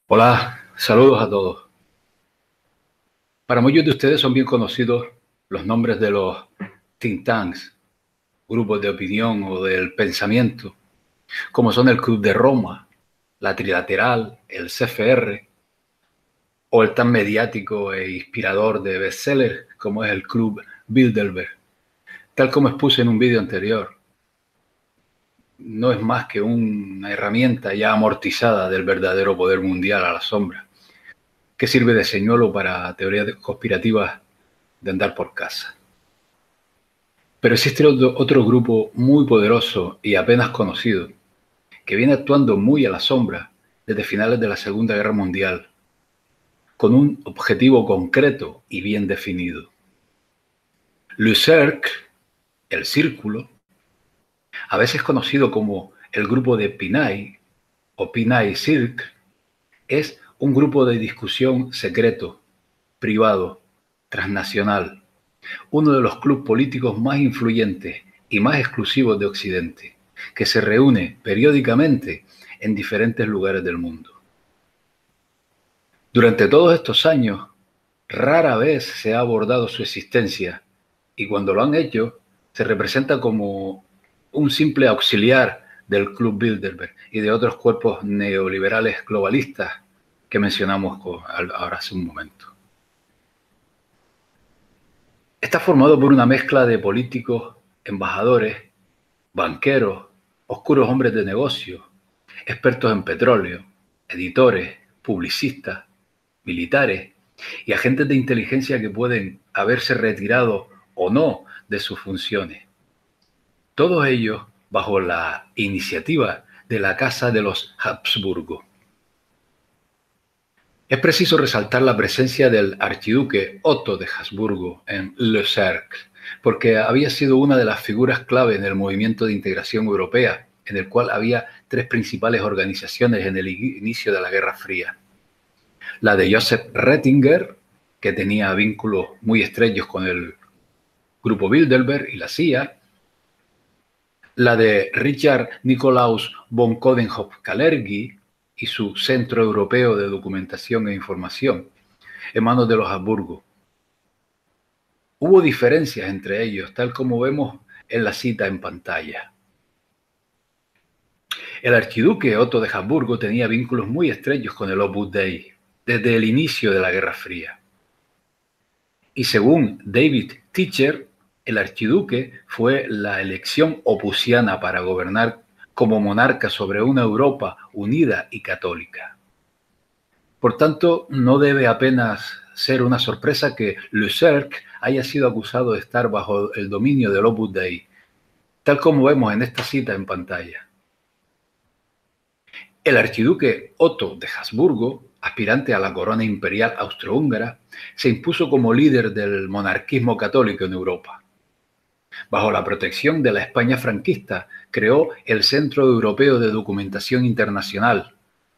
Hola, saludos a todos. Para muchos de ustedes son bien conocidos los nombres de los think tanks, grupos de opinión o del pensamiento, como son el Club de Roma, la Trilateral, el CFR, o el tan mediático e inspirador de bestsellers como es el Club Bilderberg. Tal como expuse en un vídeo anterior, no es más que una herramienta ya amortizada del verdadero poder mundial a la sombra, que sirve de señuelo para teorías conspirativas de andar por casa. Pero existe otro grupo muy poderoso y apenas conocido, que viene actuando muy a la sombra desde finales de la Segunda Guerra Mundial, con un objetivo concreto y bien definido. Le Cercle, el Círculo, a veces conocido como el grupo de Pinay o Pinay Circle, es un grupo de discusión secreto, privado, transnacional, uno de los clubes políticos más influyentes y más exclusivos de Occidente, que se reúne periódicamente en diferentes lugares del mundo. Durante todos estos años, rara vez se ha abordado su existencia y cuando lo han hecho, se representa como un simple auxiliar del Club Bilderberg y de otros cuerpos neoliberales globalistas que mencionamos ahora hace un momento. Está formado por una mezcla de políticos, embajadores, banqueros, oscuros hombres de negocio, expertos en petróleo, editores, publicistas, militares y agentes de inteligencia que pueden haberse retirado o no de sus funciones. Todos ellos bajo la iniciativa de la Casa de los Habsburgo. Es preciso resaltar la presencia del archiduque Otto de Habsburgo en Le Cercle, porque había sido una de las figuras clave en el movimiento de integración europea, en el cual había tres principales organizaciones en el inicio de la Guerra Fría. La de Joseph Ratzinger, que tenía vínculos muy estrechos con el grupo Bilderberg y la CIA, la de Richard Nikolaus von Coudenhove-Kalergi y su Centro Europeo de Documentación e Información, en manos de los Habsburgo. Hubo diferencias entre ellos, tal como vemos en la cita en pantalla. El archiduque Otto de Habsburgo tenía vínculos muy estrechos con el Opus Dei desde el inicio de la Guerra Fría. Y según David Teacher, el archiduque fue la elección opusiana para gobernar como monarca sobre una Europa unida y católica. Por tanto, no debe apenas ser una sorpresa que Le Cercle haya sido acusado de estar bajo el dominio del Opus Dei, tal como vemos en esta cita en pantalla. El archiduque Otto de Habsburgo, aspirante a la corona imperial austrohúngara, se impuso como líder del monarquismo católico en Europa. Bajo la protección de la España franquista, creó el Centro Europeo de Documentación Internacional,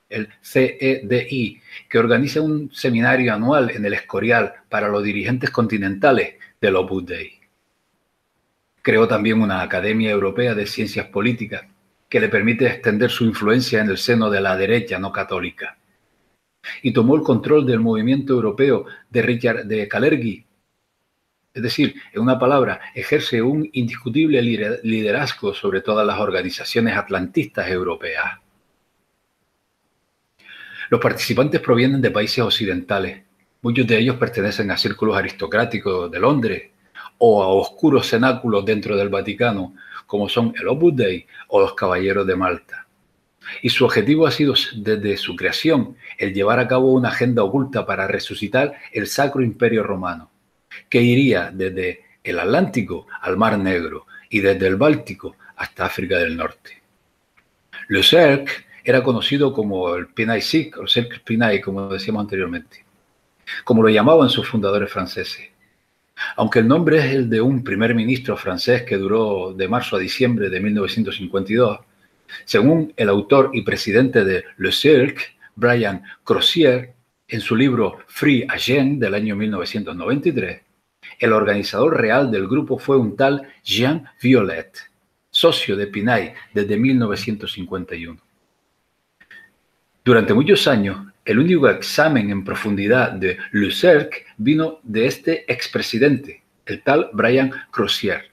el CEDI, que organiza un seminario anual en el Escorial para los dirigentes continentales del Opus Dei. Creó también una Academia Europea de Ciencias Políticas, que le permite extender su influencia en el seno de la derecha no católica. Y tomó el control del movimiento europeo de Richard de Kalergi. Es decir, en una palabra, ejerce un indiscutible liderazgo sobre todas las organizaciones atlantistas europeas. Los participantes provienen de países occidentales. Muchos de ellos pertenecen a círculos aristocráticos de Londres o a oscuros cenáculos dentro del Vaticano, como son el Opus Dei o los Caballeros de Malta. Y su objetivo ha sido, desde su creación, el llevar a cabo una agenda oculta para resucitar el Sacro Imperio Romano, que iría desde el Atlántico al Mar Negro y desde el Báltico hasta África del Norte. Le Cercle era conocido como el Pinay Circle, o Cercle Pinay, como decíamos anteriormente, como lo llamaban sus fundadores franceses. Aunque el nombre es el de un primer ministro francés que duró de marzo a diciembre de 1952, según el autor y presidente de Le Cercle, Brian Crozier, en su libro Free Agent del año 1993, el organizador real del grupo fue un tal Jean Violet, socio de Pinay desde 1951. Durante muchos años, el único examen en profundidad de Le Cercle vino de este expresidente, el tal Brian Crozier,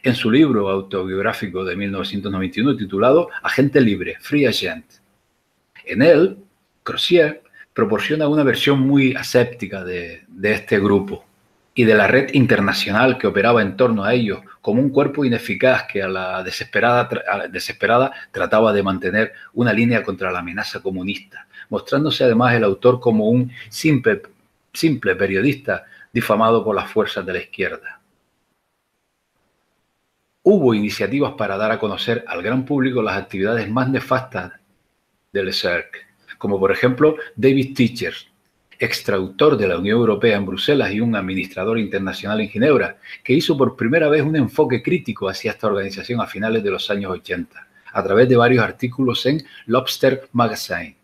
en su libro autobiográfico de 1991 titulado Agente Libre, Free Agent. En él, Crozier proporciona una versión muy aséptica de este grupo y de la red internacional que operaba en torno a ellos como un cuerpo ineficaz que a la desesperada trataba de mantener una línea contra la amenaza comunista, mostrándose además el autor como un simple periodista difamado por las fuerzas de la izquierda. Hubo iniciativas para dar a conocer al gran público las actividades más nefastas de Le Cercle, como por ejemplo David Teacher, extrautor de la Unión Europea en Bruselas y un administrador internacional en Ginebra, que hizo por primera vez un enfoque crítico hacia esta organización a finales de los años 80, a través de varios artículos en Lobster Magazine.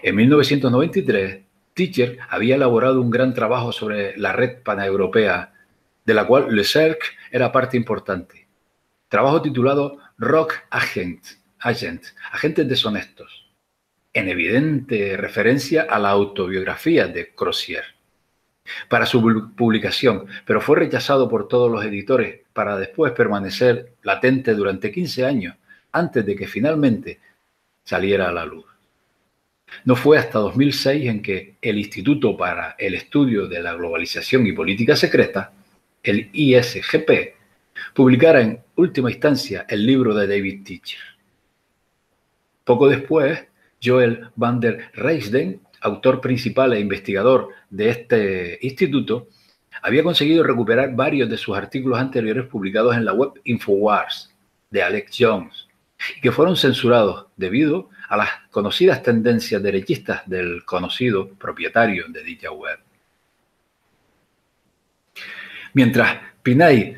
En 1993, Teacher había elaborado un gran trabajo sobre la red paneuropea, de la cual Le Cercle era parte importante. Trabajo titulado Rogue Agents, agentes deshonestos, en evidente referencia a la autobiografía de Crozier para su publicación, pero fue rechazado por todos los editores para después permanecer latente durante 15 años antes de que finalmente saliera a la luz. No fue hasta 2006 en que el Instituto para el Estudio de la Globalización y Política Secreta, el ISGP, publicara en última instancia el libro de David Teacher. Poco después, Joel van der Reisden, autor principal e investigador de este instituto, había conseguido recuperar varios de sus artículos anteriores publicados en la web InfoWars de Alex Jones, y que fueron censurados debido a las conocidas tendencias derechistas del conocido propietario de dicha web. Mientras Pinault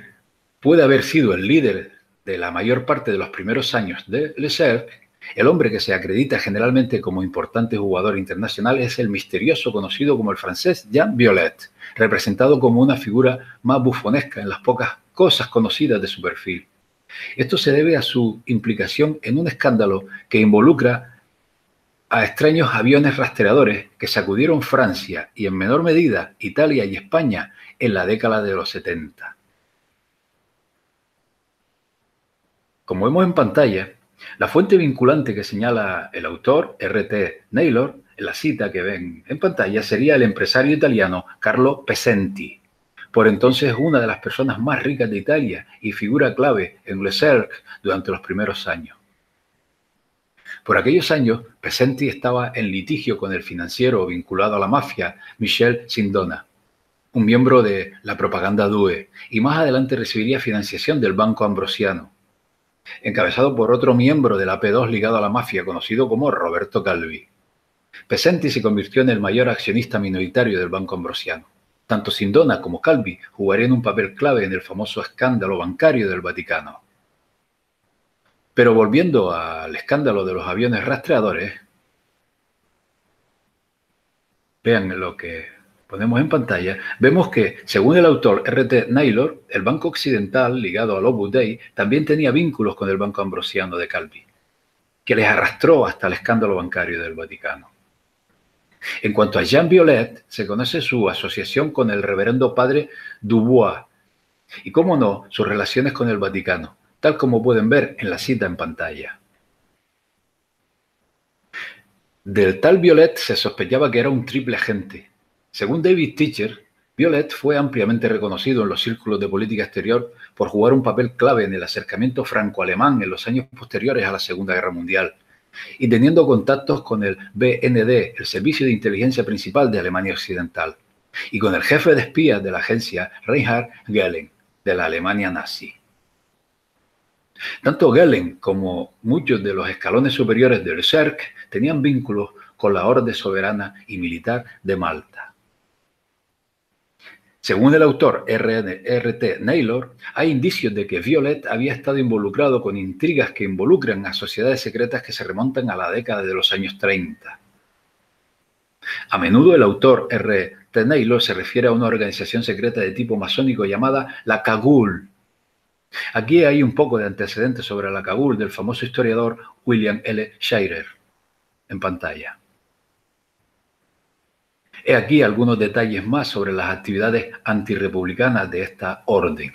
puede haber sido el líder de la mayor parte de los primeros años de Le Cercle, el hombre que se acredita generalmente como importante jugador internacional es el misterioso conocido como el francés Jean Violet, representado como una figura más bufonesca en las pocas cosas conocidas de su perfil. Esto se debe a su implicación en un escándalo que involucra a extraños aviones rastreadores que sacudieron Francia y en menor medida Italia y España en la década de los 70. Como vemos en pantalla, la fuente vinculante que señala el autor, R.T. Naylor, en la cita que ven en pantalla, sería el empresario italiano Carlo Pesenti, por entonces una de las personas más ricas de Italia y figura clave en Le Cercle durante los primeros años. Por aquellos años, Pesenti estaba en litigio con el financiero vinculado a la mafia Michel Sindona, un miembro de la propaganda Due, y más adelante recibiría financiación del Banco Ambrosiano, encabezado por otro miembro de la P2 ligado a la mafia, conocido como Roberto Calvi. Pesenti se convirtió en el mayor accionista minoritario del Banco Ambrosiano. Tanto Sindona como Calvi jugarían un papel clave en el famoso escándalo bancario del Vaticano. Pero volviendo al escándalo de los aviones rastreadores, vean lo que ponemos en pantalla, vemos que, según el autor R.T. Naylor, el Banco Occidental, ligado al Opus Dei, también tenía vínculos con el Banco Ambrosiano de Calvi, que les arrastró hasta el escándalo bancario del Vaticano. En cuanto a Jean Violet, se conoce su asociación con el reverendo padre Dubois y, cómo no, sus relaciones con el Vaticano, tal como pueden ver en la cita en pantalla. Del tal Violet se sospechaba que era un triple agente. Según David Teacher, Violet fue ampliamente reconocido en los círculos de política exterior por jugar un papel clave en el acercamiento franco-alemán en los años posteriores a la Segunda Guerra Mundial, y teniendo contactos con el BND, el servicio de inteligencia principal de Alemania Occidental, y con el jefe de espías de la agencia Reinhard Gehlen, de la Alemania nazi. Tanto Gehlen como muchos de los escalones superiores del Cercle tenían vínculos con la Orde Soberana y Militar de Malta. Según el autor R.T. Naylor, hay indicios de que Violet había estado involucrado con intrigas que involucran a sociedades secretas que se remontan a la década de los años 30. A menudo el autor R.T. Naylor se refiere a una organización secreta de tipo masónico llamada la Cagoule. Aquí hay un poco de antecedentes sobre la Cagoule del famoso historiador William L. Shirer. en pantalla. He aquí algunos detalles más sobre las actividades antirrepublicanas de esta orden.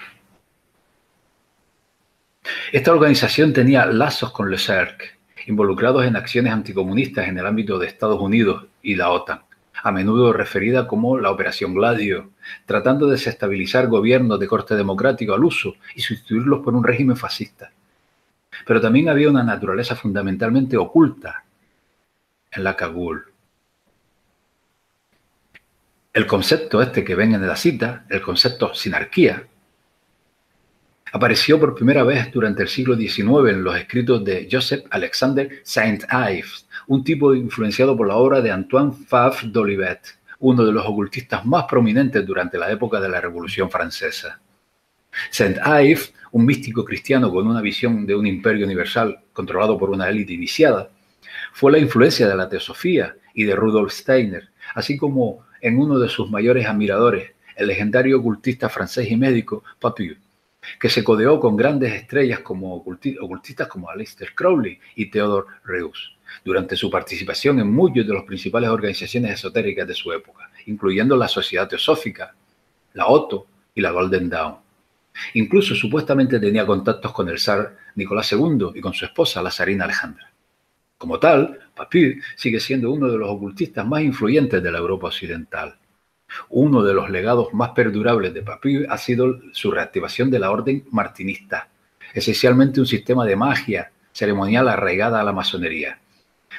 Esta organización tenía lazos con Les Cercle, involucrados en acciones anticomunistas en el ámbito de Estados Unidos y la OTAN, a menudo referida como la Operación Gladio, tratando de desestabilizar gobiernos de corte democrático al uso y sustituirlos por un régimen fascista. Pero también había una naturaleza fundamentalmente oculta en la Cagul. El concepto este que ven en la cita, el concepto sinarquía, apareció por primera vez durante el siglo XIX en los escritos de Joseph Alexander Saint-Ives, un tipo influenciado por la obra de Antoine Fabre d'Olivet, uno de los ocultistas más prominentes durante la época de la Revolución Francesa. Saint-Ives, un místico cristiano con una visión de un imperio universal controlado por una élite iniciada, fue la influencia de la teosofía y de Rudolf Steiner, así como en uno de sus mayores admiradores, el legendario ocultista francés y médico Papieu, que se codeó con grandes estrellas como ocultistas como Aleister Crowley y Theodore Reuss, durante su participación en muchas de las principales organizaciones esotéricas de su época, incluyendo la Sociedad Teosófica, la Otto y la Golden Dawn. Incluso supuestamente tenía contactos con el zar Nicolás II y con su esposa, la zarina Alejandra. Como tal, Papieu sigue siendo uno de los ocultistas más influyentes de la Europa occidental. Uno de los legados más perdurables de Papieu ha sido su reactivación de la orden martinista, esencialmente un sistema de magia ceremonial arraigada a la masonería.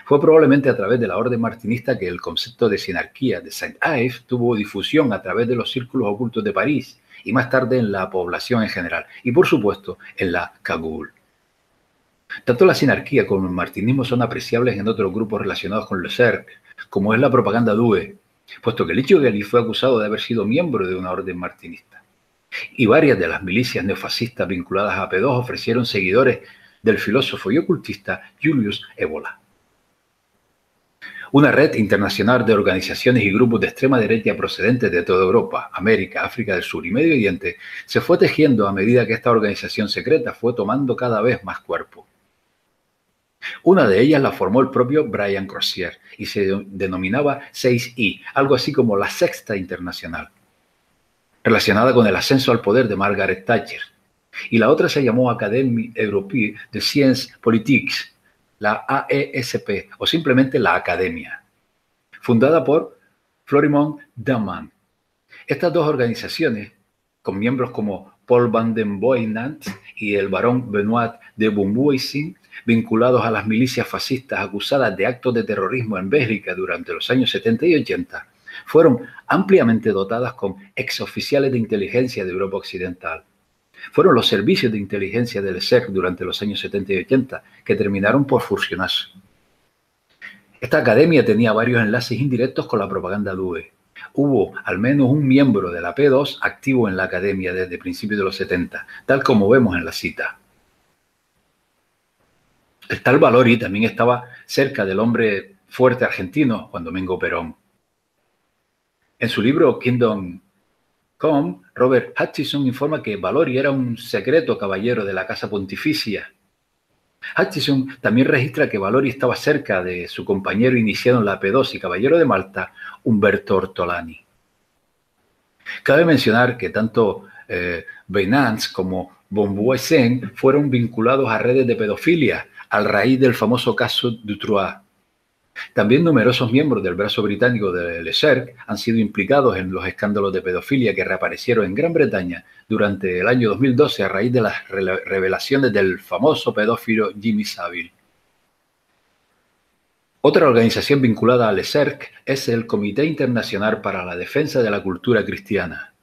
Fue probablemente a través de la orden martinista que el concepto de sinarquía de Saint-Ives tuvo difusión a través de los círculos ocultos de París y más tarde en la población en general, y por supuesto en la Cagul. Tanto la sinarquía como el martinismo son apreciables en otros grupos relacionados con Le Cercle, como es la propaganda Due, puesto que Lichiogelli fue acusado de haber sido miembro de una orden martinista. Y varias de las milicias neofascistas vinculadas a P2 ofrecieron seguidores del filósofo y ocultista Julius Evola. Una red internacional de organizaciones y grupos de extrema derecha procedentes de toda Europa, América, África del Sur y Medio Oriente se fue tejiendo a medida que esta organización secreta fue tomando cada vez más cuerpo. Una de ellas la formó el propio Brian Crozier y se denominaba 6I, algo así como la Sexta Internacional, relacionada con el ascenso al poder de Margaret Thatcher. Y la otra se llamó Académie Européenne de Sciences Politiques, la AESP, o simplemente la Academia, fundada por Florimond Daman. Estas dos organizaciones, con miembros como Paul van den Boynant y el barón Benoit de Beauvoisin, vinculados a las milicias fascistas acusadas de actos de terrorismo en Bélgica durante los años 70 y 80, fueron ampliamente dotadas con exoficiales de inteligencia de Europa Occidental. Fueron los servicios de inteligencia del SEC durante los años 70 y 80 que terminaron por fusionarse. Esta academia tenía varios enlaces indirectos con la propaganda DUE. Hubo al menos un miembro de la P2 activo en la academia desde principios de los 70, tal como vemos en la cita. El tal Valori también estaba cerca del hombre fuerte argentino, Juan Domingo Perón. En su libro Kingdom Come, Robert Hutchison informa que Valori era un secreto caballero de la Casa Pontificia. Hutchison también registra que Valori estaba cerca de su compañero iniciado en la P2 y caballero de Malta, Umberto Ortolani. Cabe mencionar que tanto Boynant como Beauvoisin fueron vinculados a redes de pedofilia a raíz del famoso caso Dutroux. También numerosos miembros del brazo británico de Le Cercle han sido implicados en los escándalos de pedofilia que reaparecieron en Gran Bretaña durante el año 2012 a raíz de las revelaciones del famoso pedófilo Jimmy Savile. Otra organización vinculada a Le Cercle es el Comité Internacional para la Defensa de la Cultura Cristiana,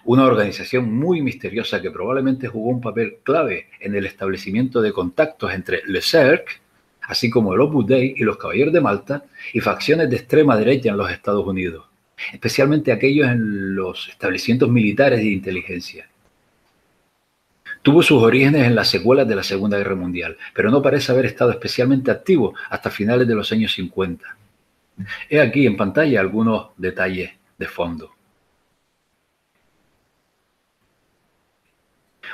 una organización muy misteriosa que probablemente jugó un papel clave en el establecimiento de contactos entre Le Cercle, así como el Opus Dei y los Caballeros de Malta, y facciones de extrema derecha en los Estados Unidos, especialmente aquellos en los establecimientos militares de inteligencia. Tuvo sus orígenes en las secuelas de la Segunda Guerra Mundial, pero no parece haber estado especialmente activo hasta finales de los años 50. He aquí en pantalla algunos detalles de fondo.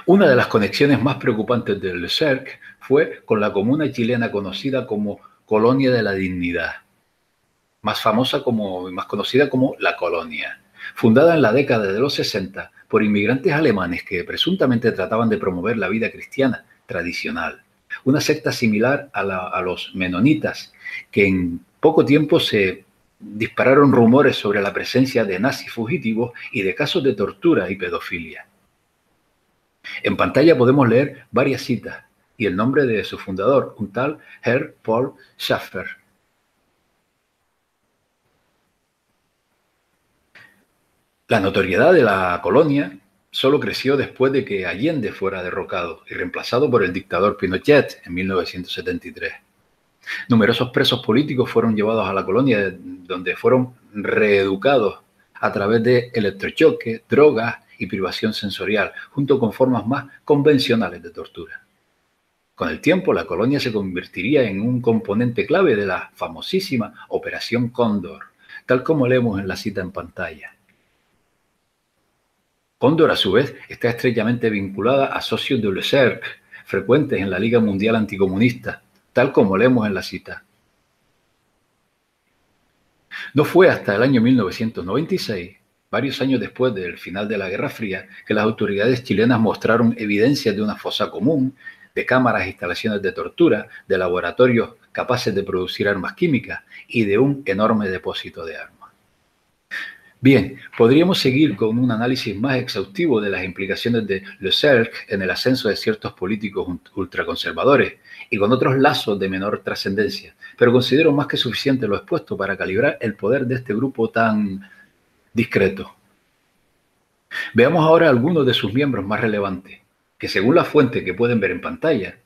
Una de las conexiones más preocupantes de Le Cercle fue con la comuna chilena conocida como Colonia de la Dignidad, más conocida como La Colonia, fundada en la década de los 60 por inmigrantes alemanes que presuntamente trataban de promover la vida cristiana tradicional, una secta similar a los menonitas, que en poco tiempo se dispararon rumores sobre la presencia de nazis fugitivos y de casos de tortura y pedofilia. En pantalla podemos leer varias citas y el nombre de su fundador, un tal Herr Paul Schaffer. La notoriedad de la colonia solo creció después de que Allende fuera derrocado y reemplazado por el dictador Pinochet en 1973. Numerosos presos políticos fueron llevados a la colonia, donde fueron reeducados a través de electrochoque, drogas y privación sensorial, junto con formas más convencionales de tortura. Con el tiempo, la colonia se convertiría en un componente clave de la famosísima Operación Cóndor, tal como leemos en la cita en pantalla. Cóndor, a su vez, está estrechamente vinculada a socios de Le Cercle, frecuentes en la Liga Mundial Anticomunista, tal como leemos en la cita. No fue hasta el año 1996, varios años después del final de la Guerra Fría, que las autoridades chilenas mostraron evidencias de una fosa común, de cámaras e instalaciones de tortura, de laboratorios capaces de producir armas químicas y de un enorme depósito de armas. Bien, podríamos seguir con un análisis más exhaustivo de las implicaciones de Le Cercle en el ascenso de ciertos políticos ultraconservadores y con otros lazos de menor trascendencia, pero considero más que suficiente lo expuesto para calibrar el poder de este grupo tan discreto. Veamos ahora algunos de sus miembros más relevantes, que según la fuente que pueden ver en pantalla,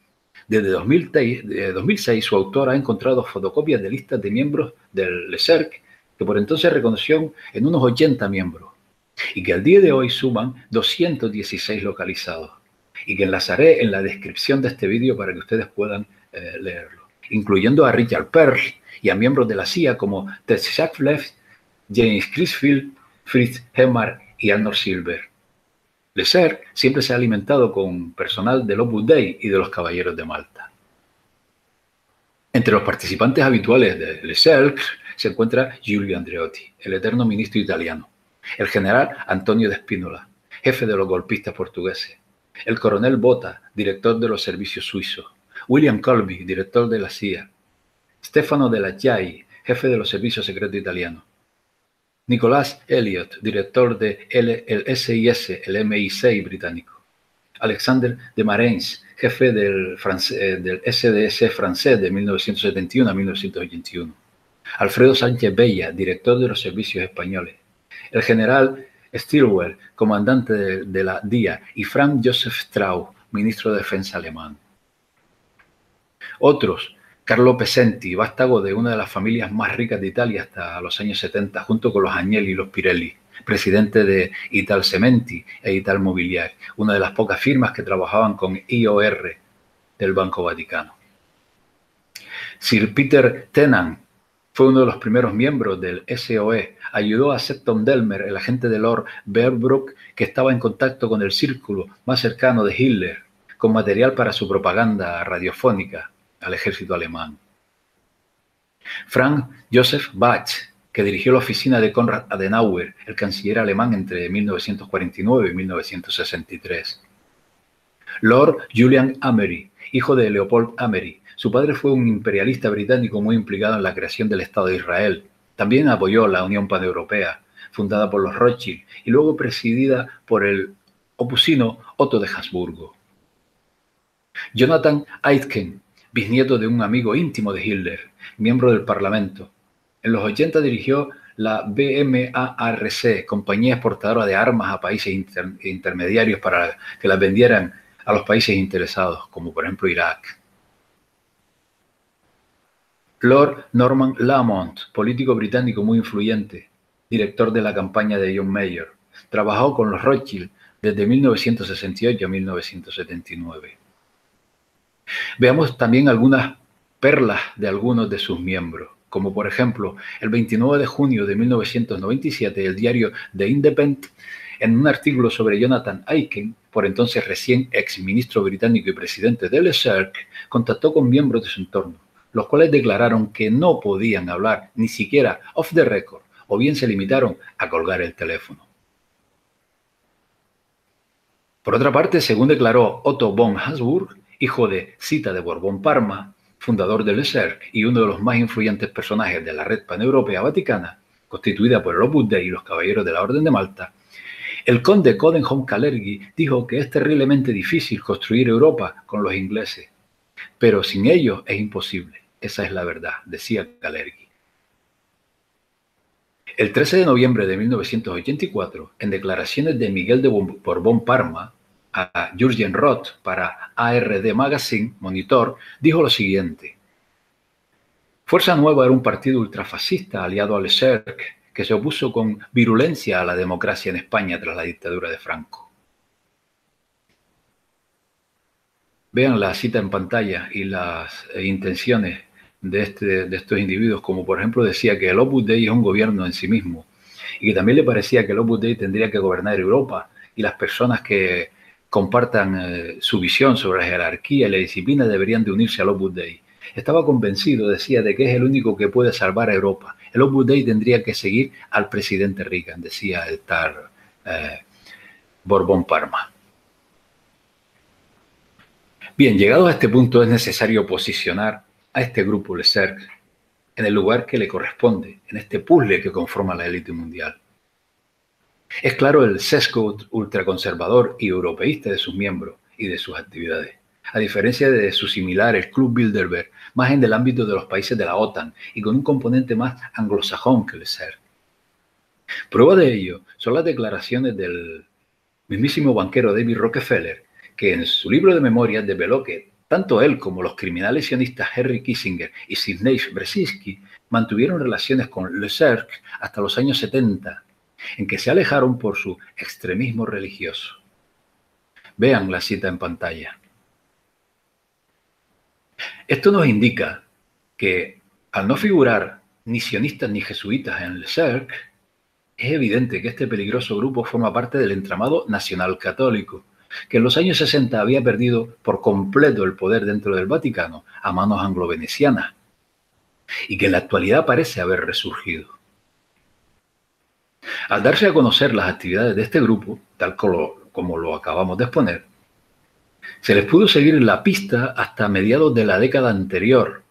desde 2006 su autor ha encontrado fotocopias de listas de miembros del Le Cercle que por entonces reconoció en unos 80 miembros, y que al día de hoy suman 216 localizados, y que enlazaré en la descripción de este vídeo para que ustedes puedan leerlo, incluyendo a Richard Perle y a miembros de la CIA como Ted Schackfleff, James Crisfield, Fritz Hemar y Arnold Silver. Le Cercle siempre se ha alimentado con personal del Opus Dei y de los Caballeros de Malta. Entre los participantes habituales de Le Cercle se encuentra Giulio Andreotti, el eterno ministro italiano, el general Antonio de Spínola, jefe de los golpistas portugueses, el coronel Botta, director de los servicios suizos, William Colby, director de la CIA, Stefano Della Chiai, jefe de los servicios secretos italianos, Nicolas Elliot, director de el SIS, el MI6 británico, Alexandre de Marens, jefe del SDS francés de 1971 a 1981, Alfredo Sánchez Bella, director de los servicios españoles, el general Stilwell, comandante de la DIA, y Franz Josef Strauß, ministro de Defensa alemán. Otros: Carlo Pesenti, vástago de una de las familias más ricas de Italia hasta los años 70, junto con los Agnelli y los Pirelli, presidente de Italcementi e Italmobiliar, una de las pocas firmas que trabajaban con IOR del Banco Vaticano. Sir Peter Tennant fue uno de los primeros miembros del SOE. Ayudó a Septon Delmer, el agente de Lord Beerbrook, que estaba en contacto con el círculo más cercano de Hitler, con material para su propaganda radiofónica al ejército alemán. Franz Josef Bach, que dirigió la oficina de Konrad Adenauer, el canciller alemán, entre 1949 y 1963. Lord Julian Amery, hijo de Leopold Amery. Su padre fue un imperialista británico muy implicado en la creación del Estado de Israel. También apoyó la Unión Paneuropea, fundada por los Rothschild y luego presidida por el opusino Otto de Habsburgo. Jonathan Aitken, bisnieto de un amigo íntimo de Hitler, miembro del Parlamento. En los 80 dirigió la BMARC, compañía exportadora de armas a países intermediarios para que las vendieran a los países interesados, como por ejemplo Irak. Lord Norman Lamont, político británico muy influyente, director de la campaña de John Major, trabajó con los Rothschild desde 1968 a 1979. Veamos también algunas perlas de algunos de sus miembros, como por ejemplo, el 29 de junio de 1997, el diario The Independent, en un artículo sobre Jonathan Aitken, por entonces recién ex ministro británico y presidente de Le Cercle, contactó con miembros de su entorno, los cuales declararon que no podían hablar ni siquiera off the record, o bien se limitaron a colgar el teléfono. Por otra parte, según declaró Otto von Habsburg, hijo de Zita de Borbón-Parma, fundador del ESERC y uno de los más influyentes personajes de la red paneuropea vaticana, constituida por el Opus Dei y los Caballeros de la Orden de Malta, el conde Coudenhove-Kalergi dijo que es terriblemente difícil construir Europa con los ingleses, pero sin ellos es imposible. Esa es la verdad, decía Kalergi. El 13 de noviembre de 1984, en declaraciones de Miguel de Borbón-Parma a Jürgen Roth para ARD Magazine Monitor, dijo lo siguiente: Fuerza Nueva era un partido ultrafascista aliado al ESERC que se opuso con virulencia a la democracia en España tras la dictadura de Franco. Vean la cita en pantalla y las intenciones de estos individuos, como por ejemplo decía que el Opus Dei es un gobierno en sí mismo y que también le parecía que el Opus Dei tendría que gobernar Europa y las personas que compartan su visión sobre la jerarquía y la disciplina deberían de unirse al Opus Dei. Estaba convencido, decía, de que es el único que puede salvar a Europa. El Opus Dei tendría que seguir al presidente Reagan, decía el tal Borbón-Parma. Bien, llegados a este punto es necesario posicionar a este grupo ESERC en el lugar que le corresponde, en este puzzle que conforma la élite mundial. Es claro el sesgo ultraconservador y europeísta de sus miembros y de sus actividades, a diferencia de su similar, el Club Bilderberg, más en el ámbito de los países de la OTAN y con un componente más anglosajón que el ESERC. Prueba de ello son las declaraciones del mismísimo banquero David Rockefeller, que en su libro de memorias desveló que tanto él como los criminales sionistas Henry Kissinger y Zbigniew Brzezinski mantuvieron relaciones con el ESERC hasta los años 70, en que se alejaron por su extremismo religioso. Vean la cita en pantalla. Esto nos indica que, al no figurar ni sionistas ni jesuitas en el ESERC, es evidente que este peligroso grupo forma parte del entramado nacional católico, que en los años 60 había perdido por completo el poder dentro del Vaticano a manos anglo-venecianas, y que en la actualidad parece haber resurgido. Al darse a conocer las actividades de este grupo, tal como lo acabamos de exponer, se les pudo seguir la pista hasta mediados de la década anterior,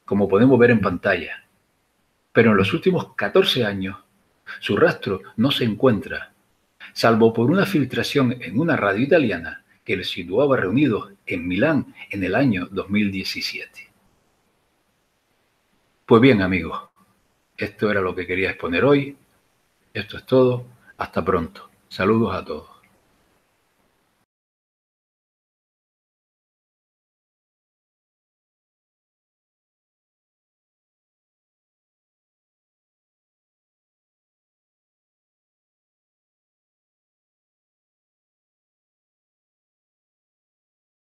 como podemos ver en pantalla. Pero en los últimos 14 años, su rastro no se encuentra, salvo por una filtración en una radio italiana que les situaba reunidos en Milán en el año 2017. Pues bien, amigos, esto era lo que quería exponer hoy. Esto es todo. Hasta pronto. Saludos a todos.